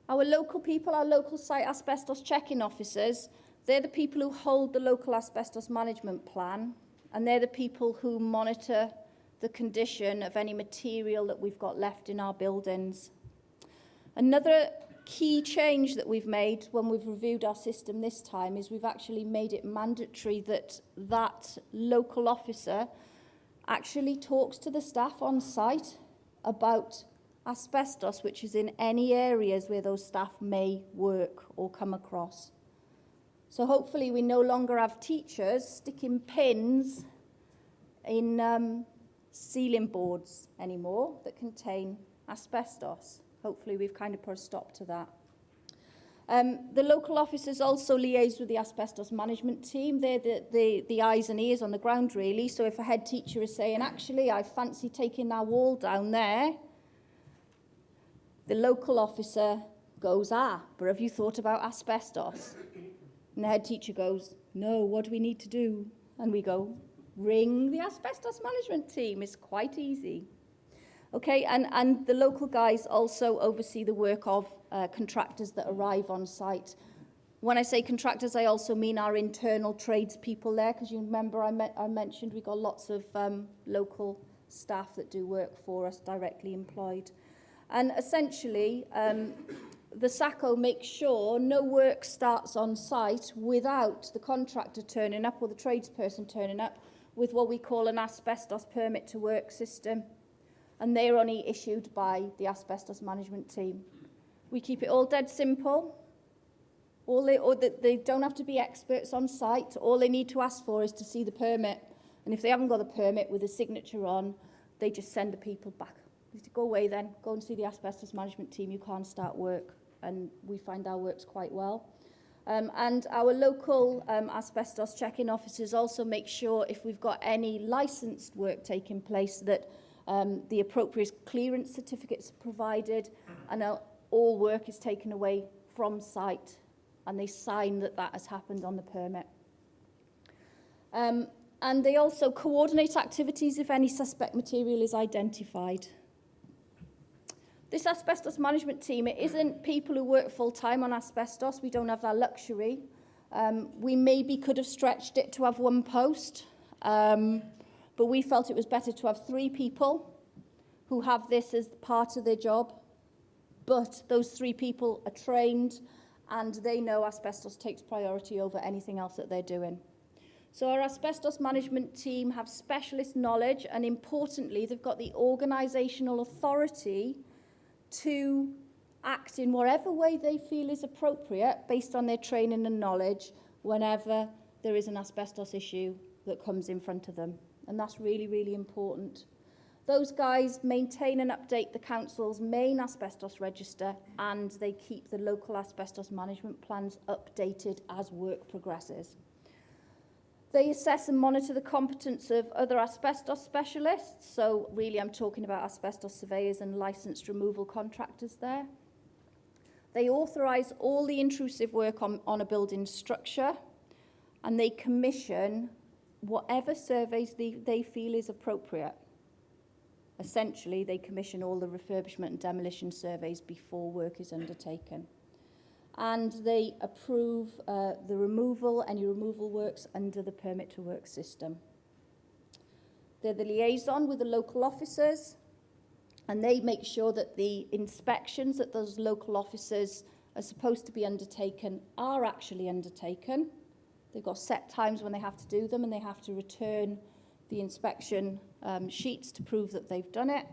Our local people, our local site asbestos checking officers, they're the people who hold the local asbestos management plan, and they're the people who monitor the condition of any material that we've got left in our buildings. Another key change that we've made when we've reviewed our system this time is we've actually made it mandatory that that local officer actually talks to the staff on site about asbestos, which is in any areas where those staff may work or come across. So hopefully we no longer have teachers sticking pins in ceiling boards anymore that contain asbestos. Hopefully we've kind of put a stop to that. The local officers also liaise with the asbestos management team. They're the eyes and ears on the ground, really. So if a head teacher is saying, actually, I fancy taking that wall down there, the local officer goes, but have you thought about asbestos? And the head teacher goes, no, what do we need to do? And we go, ring the asbestos management team. It's quite easy. Okay, and the local guys also oversee the work of contractors that arrive on site. When I say contractors, I also mean our internal tradespeople there, because you remember I mentioned we've got lots of local staff that do work for us, directly employed. And essentially, the SACO makes sure no work starts on site without the contractor turning up or the tradesperson turning up with what we call an asbestos permit to work system. And they're only issued by the asbestos management team. We keep it all dead simple. They don't have to be experts on site. All they need to ask for is to see the permit. And if they haven't got the permit with a signature on, they just send the people back. They say, go away then, go and see the asbestos management team. You can't start work. And we find our works quite well. And our local asbestos check-in officers also make sure if we've got any licensed work taking place that the appropriate clearance certificates are provided and all work is taken away from site and they sign that that has happened on the permit. And they also coordinate activities if any suspect material is identified. This asbestos management team, it isn't people who work full-time on asbestos. We don't have that luxury. We maybe could have stretched it to have one post, but we felt it was better to have 3 people who have this as part of their job. But those 3 people are trained and they know asbestos takes priority over anything else that they're doing. So our asbestos management team have specialist knowledge and importantly, they've got the organisational authority to act in whatever way they feel is appropriate based on their training and knowledge whenever there is an asbestos issue that comes in front of them. And that's really, really important. Those guys maintain and update the council's main asbestos register and they keep the local asbestos management plans updated as work progresses. They assess and monitor the competence of other asbestos specialists. So really I'm talking about asbestos surveyors and licensed removal contractors there. They authorise all the intrusive work on a building structure and they commission whatever surveys they feel is appropriate. Essentially, they commission all the refurbishment and demolition surveys before work is undertaken. And they approve the removal, any removal works under the permit to work system. They're the liaison with the local officers, and they make sure that the inspections that those local officers are supposed to be undertaken are actually undertaken. They've got set times when they have to do them, and they have to return the inspection sheets to prove that they've done it.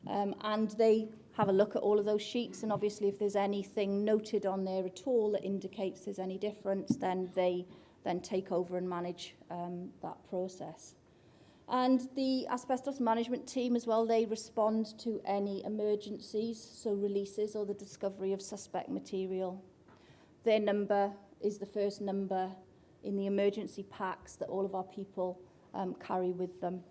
And they have a look at all of those sheets, and obviously if there's anything noted on there at all that indicates there's any difference, then they then take over and manage that process. And the asbestos management team as well, they respond to any emergencies, so releases or the discovery of suspect material. Their number is the first number in the emergency packs that all of our people carry with them.